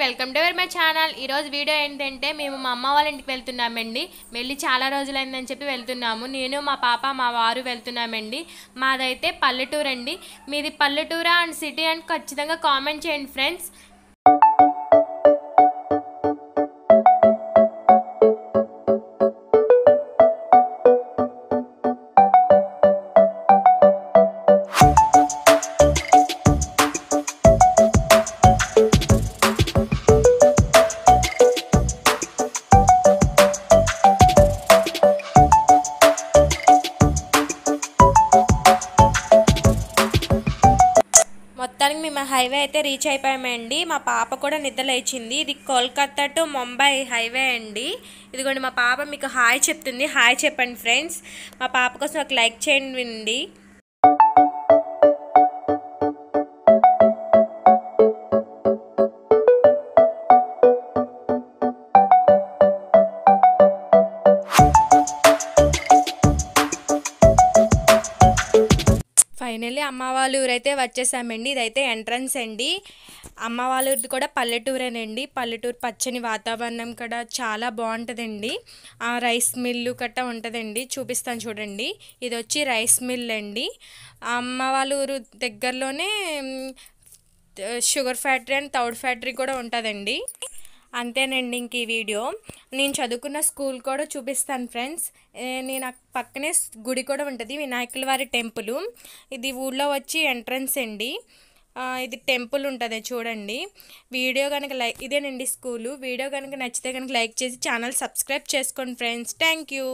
Welcome to my channel. ఈరోజు video ఏంటంటే మేము మా అమ్మ వాళ్ళ ఇంటికి వెళ్తున్నామండి. వెళ్ళి చాలా రోజులైందని చెప్పి వెళ్తున్నాము. నేను మా పాప మా వారు వెళ్తున్నామండి. మాదైతే పల్లెటూరు అండి. మీది పల్లెటూరా అండ్ సిటీ అని ఖచ్చితంగా కామెంట్ చేయండి ఫ్రెండ్స్. మొత్తానికి మేము హైవే అయితే రీచ్ అయిపోయామండి. మా పాప కూడా నిద్ర లేచింది. ఇది కోల్కతా టు ముంబై హైవే అండి. ఇదిగోండి మా పాప మీకు హాయ్ చెప్తుంది. హాయ్ చెప్పండి ఫ్రెండ్స్. మా పాప కోసం ఒక లైక్ చేయండి. ఫైనల్లీ అమ్మ వాళ్ళ ఊరైతే వచ్చేసామండి. ఇదైతే ఎంట్రన్స్ అండి. అమ్మ వాళ్ళ ఊరిది కూడా పల్లెటూరేనండి. పల్లెటూరు పచ్చని వాతావరణం కూడా చాలా బాగుంటుందండి. రైస్ మిల్లు గట్టా ఉంటుందండి. చూపిస్తాను చూడండి. ఇది వచ్చి రైస్ మిల్ అండి. అమ్మ వాళ్ళ ఊరు దగ్గరలోనే షుగర్ ఫ్యాక్టరీ అండ్ తౌడ్ ఫ్యాక్టరీ కూడా ఉంటుందండి. అంతేనండి ఇంక ఈ వీడియో. నేను చదువుకున్న స్కూల్ కూడా చూపిస్తాను ఫ్రెండ్స్. నేను పక్కనే గుడి కూడా ఉంటుంది, వినాయకుల వారి టెంపుల్. ఇది ఊళ్ళో వచ్చి ఎంట్రన్స్ అండి. ఇది టెంపుల్ ఉంటుంది చూడండి. వీడియో కనుక ఇదేనండి స్కూలు. వీడియో కనుక నచ్చితే కనుక లైక్ చేసి ఛానల్ సబ్స్క్రైబ్ చేసుకోండి ఫ్రెండ్స్. Thank you.